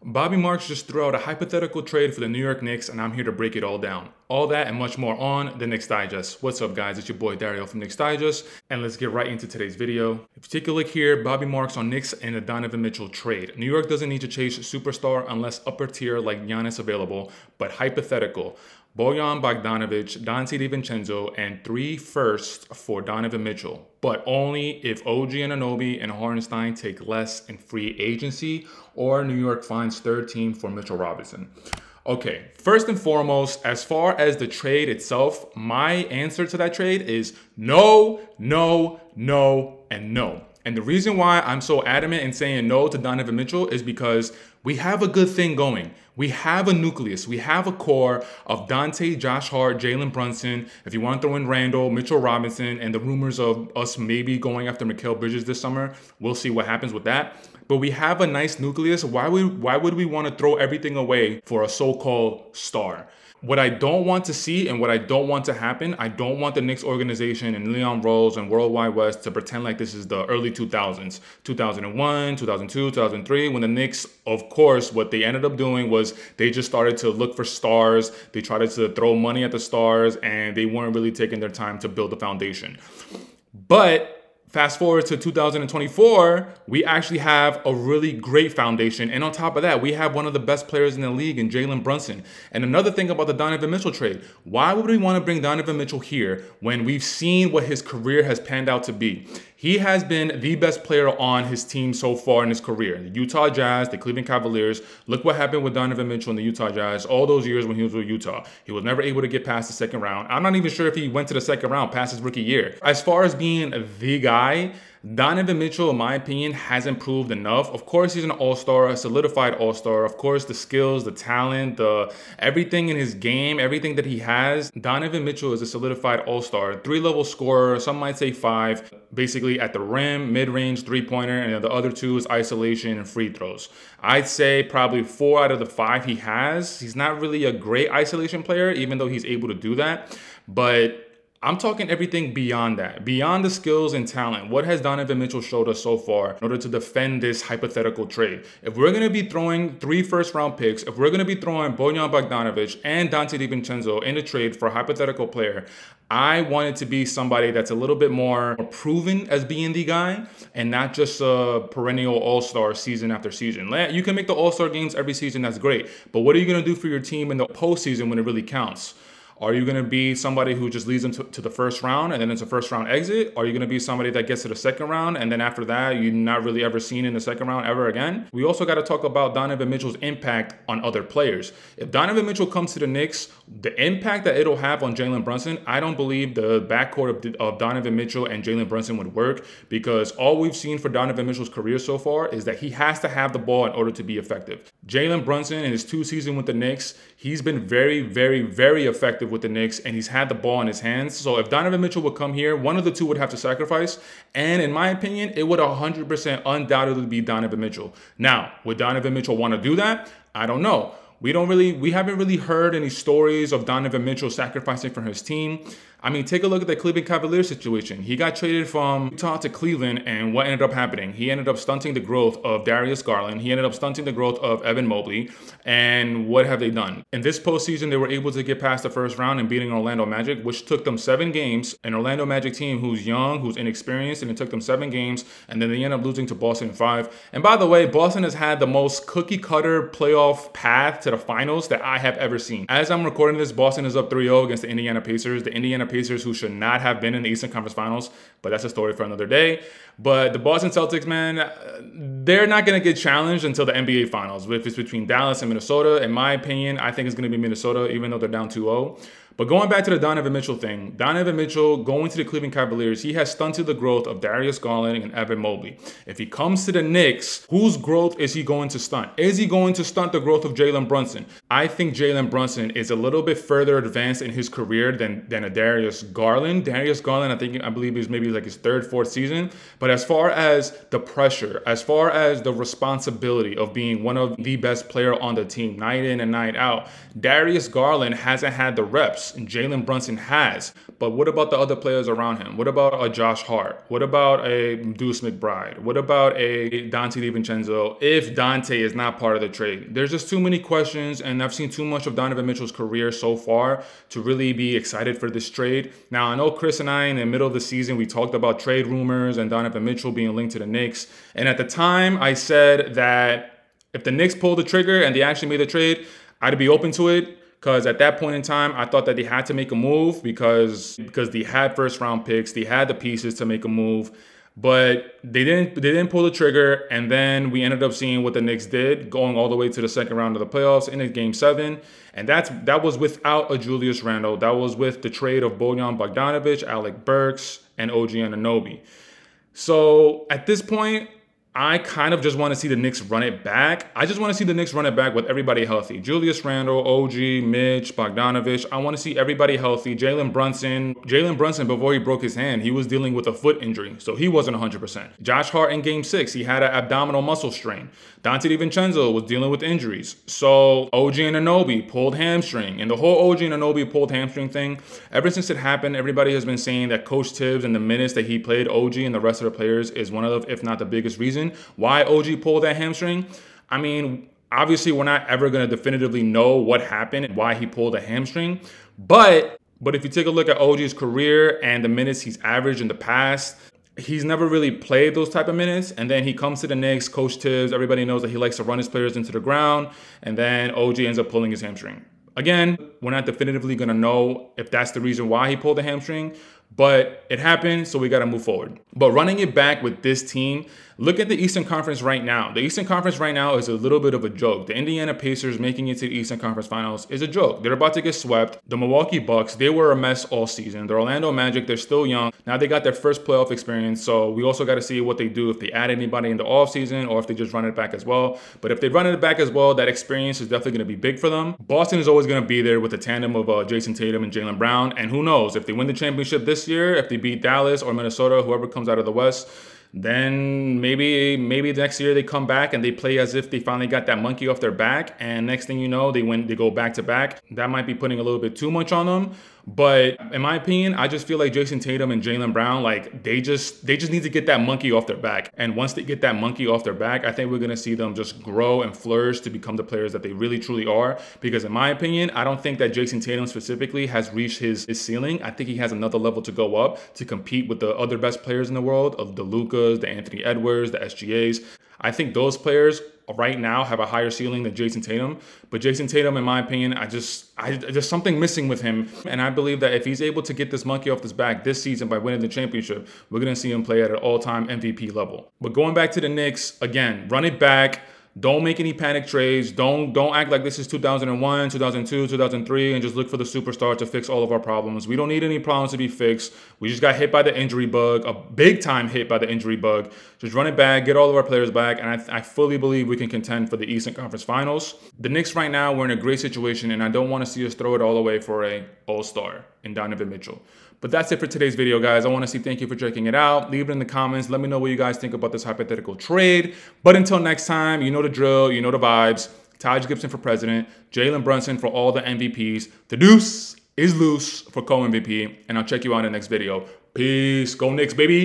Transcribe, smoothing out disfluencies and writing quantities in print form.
Bobby Marks just threw out a hypothetical trade for the New York Knicks, and I'm here to break it all down. All that and much more on the Knicks Digest. What's up, guys? It's your boy Dariel from Knicks Digest, and let's get right into today's video. If you take a look here, Bobby Marks on Knicks and the Donovan Mitchell trade. New York doesn't need to chase a superstar unless upper tier like Giannis available, but hypothetical. Bojan Bogdanovic, Donte DiVincenzo, and 3 firsts for Donovan Mitchell, but only if OG Anunoby and Hartenstein take less in free agency or New York finds third team for Mitchell Robinson. Okay, first and foremost, as far as the trade itself, my answer to that trade is no, no, no, and no. And the reason why I'm so adamant in saying no to Donovan Mitchell is because we have a good thing going. We have a nucleus. We have a core of Donte, Josh Hart, Jalen Brunson. If you want to throw in Randall, Mitchell Robinson, and the rumors of us maybe going after Mikal Bridges this summer, we'll see what happens with that. But we have a nice nucleus. Why would we want to throw everything away for a so-called star? What I don't want to see and what I don't want to happen, I don't want the Knicks organization and Leon Rose and Worldwide West to pretend like this is the early 2000s, 2001, 2002, 2003, when the Knicks, of course, what they ended up doing was they just started to look for stars. They tried to throw money at the stars, and they weren't really taking their time to build the foundation. But fast forward to 2024, we actually have a really great foundation. And on top of that, we have one of the best players in the league in Jalen Brunson. And another thing about the Donovan Mitchell trade, why would we want to bring Donovan Mitchell here when we've seen what his career has panned out to be? He has been the best player on his team so far in his career. The Utah Jazz, the Cleveland Cavaliers. Look what happened with Donovan Mitchell and the Utah Jazz all those years when he was with Utah. He was never able to get past the second round. I'm not even sure if he went to the second round past his rookie year. As far as being the guy, Donovan Mitchell, in my opinion, hasn't proved enough. Of course, he's an all-star, a solidified all-star. Of course, the skills, the talent, everything in his game, everything that he has. Donovan Mitchell is a solidified all-star, 3-level scorer. Some might say 5. Basically at the rim, mid-range, three-pointer, and the other 2 is isolation and free throws. I'd say probably 4 out of the 5 he has. He's not really a great isolation player, even though he's able to do that. But I'm talking everything beyond that, beyond the skills and talent. What has Donovan Mitchell showed us so far in order to defend this hypothetical trade? If we're going to be throwing 3 first-round picks, if we're going to be throwing Bojan Bogdanovic and Donte DiVincenzo in a trade for a hypothetical player, I want it to be somebody that's a little bit more proven as being the guy and not just a perennial all-star season after season. You can make the all-star games every season, that's great. But what are you going to do for your team in the postseason when it really counts? Are you going to be somebody who just leads them to the first round and then it's a first round exit? Are you going to be somebody that gets to the second round and then after that you're not really ever seen in the second round ever again? We also got to talk about Donovan Mitchell's impact on other players. If Donovan Mitchell comes to the Knicks, the impact that it'll have on Jalen Brunson, I don't believe the backcourt of Donovan Mitchell and Jalen Brunson would work, because all we've seen for Donovan Mitchell's career so far is that he has to have the ball in order to be effective. Jalen Brunson in his 2 seasons with the Knicks, he's been very, very, very effective with the Knicks, and he's had the ball in his hands. So if Donovan Mitchell would come here, one of the 2 would have to sacrifice. And in my opinion, it would 100% undoubtedly be Donovan Mitchell. Now, would Donovan Mitchell want to do that? I don't know. We haven't really heard any stories of Donovan Mitchell sacrificing for his team. I mean, take a look at the Cleveland Cavaliers situation. He got traded from Utah to Cleveland, and what ended up happening? He ended up stunting the growth of Darius Garland. He ended up stunting the growth of Evan Mobley. And what have they done? In this postseason, they were able to get past the first round and beating Orlando Magic, which took them 7 games. An Orlando Magic team who's young, who's inexperienced, and it took them 7 games. And then they end up losing to Boston in 5. And by the way, Boston has had the most cookie-cutter playoff path to the finals that I have ever seen. As I'm recording this, Boston is up 3-0 against the Indiana Pacers. The Indiana Pacers, who should not have been in the Eastern Conference Finals, but that's a story for another day. But the Boston Celtics, man, they're not going to get challenged until the NBA Finals. If it's between Dallas and Minnesota, in my opinion, I think it's going to be Minnesota, even though they're down 2-0. But going back to the Donovan Mitchell thing, Donovan Mitchell going to the Cleveland Cavaliers, he has stunted the growth of Darius Garland and Evan Mobley. If he comes to the Knicks, whose growth is he going to stunt? Is he going to stunt the growth of Jalen Brunson? I think Jalen Brunson is a little bit further advanced in his career than a Darius Garland. Darius Garland, I believe is maybe like his 3rd, 4th season. But as far as the pressure, as far as the responsibility of being one of the best player on the team night in and night out, Darius Garland hasn't had the reps. Yes, Jalen Brunson has. But what about the other players around him? What about a Josh Hart? What about a Deuce McBride? What about a Dante DiVincenzo if Dante is not part of the trade? There's just too many questions, and I've seen too much of Donovan Mitchell's career so far to really be excited for this trade. Now, I know Chris and I in the middle of the season, we talked about trade rumors and Donovan Mitchell being linked to the Knicks. And at the time, I said that if the Knicks pulled the trigger and they actually made the trade, I'd be open to it. Because at that point in time, I thought that they had to make a move because they had first round picks, they had the pieces to make a move, but they didn't pull the trigger. And then we ended up seeing what the Knicks did, going all the way to the second round of the playoffs in Game 7, and that was without a Julius Randle. That was with the trade of Bojan Bogdanovic, Alec Burks, and OG Anunoby. So at this point, I kind of just want to see the Knicks run it back. I just want to see the Knicks run it back with everybody healthy. Julius Randle, OG, Mitch, Bogdanovic. I want to see everybody healthy. Jalen Brunson, before he broke his hand, he was dealing with a foot injury, so he wasn't 100%. Josh Hart in Game 6, he had an abdominal muscle strain. Dante DiVincenzo was dealing with injuries. So OG Anunoby pulled hamstring. And the whole OG Anunoby pulled hamstring thing, ever since it happened, everybody has been saying that Coach Tibbs and the minutes that he played OG and the rest of the players is one of the, if not the biggest reason why OG pulled that hamstring. I mean, obviously we're not ever going to definitively know what happened and why he pulled a hamstring. But if you take a look at OG's career and the minutes he's averaged in the past, he's never really played those type of minutes. And then he comes to the Knicks, Coach Tibbs, everybody knows that he likes to run his players into the ground. And then OG ends up pulling his hamstring. Again, we're not definitively going to know if that's the reason why he pulled the hamstring, but it happened, so we got to move forward. But running it back with this team, look at the Eastern Conference right now. The Eastern Conference right now is a little bit of a joke. The Indiana Pacers making it to the Eastern Conference Finals is a joke. They're about to get swept. The Milwaukee Bucks, they were a mess all season. The Orlando Magic, they're still young. Now they got their first playoff experience, so we also got to see what they do, if they add anybody in the offseason or if they just run it back as well. But if they run it back as well, that experience is definitely going to be big for them. Boston is always going to be there with a tandem of Jason Tatum and Jaylen Brown. And who knows, if they win the championship this year, if they beat Dallas or Minnesota, whoever comes out of the West, then maybe next year they come back and they play as if they finally got that monkey off their back, and next thing you know, they go back to back. That might be putting a little bit too much on them. But in my opinion, I just feel like Jason Tatum and Jaylen Brown, like they just need to get that monkey off their back. And once they get that monkey off their back, I think we're gonna see them just grow and flourish to become the players that they really truly are. Because in my opinion, I don't think that Jason Tatum specifically has reached his ceiling. I think he has another level to go up to compete with the other best players in the world, of the Lukas, the Anthony Edwards, the SGAs. I think those players right now have a higher ceiling than Jason Tatum. But Jason Tatum, in my opinion, there's something missing with him. And I believe that if he's able to get this monkey off his back this season by winning the championship, we're going to see him play at an all-time MVP level. But going back to the Knicks, again, run it back. Don't make any panic trades. Don't act like this is 2001, 2002, 2003, and just look for the superstar to fix all of our problems. We don't need any problems to be fixed. We just got hit by the injury bug, a big-time hit by the injury bug. Just run it back, get all of our players back, and I fully believe we can contend for the Eastern Conference Finals. The Knicks right now, we're in a great situation, and I don't want to see us throw it all away for a all-star in Donovan Mitchell. But that's it for today's video, guys. I want to say thank you for checking it out. Leave it in the comments. Let me know what you guys think about this hypothetical trade. But until next time, you know the drill. You know the vibes. Taj Gibson for president. Jalen Brunson for all the MVPs. The deuce is loose for co-MVP. And I'll check you out in the next video. Peace. Go Knicks, baby.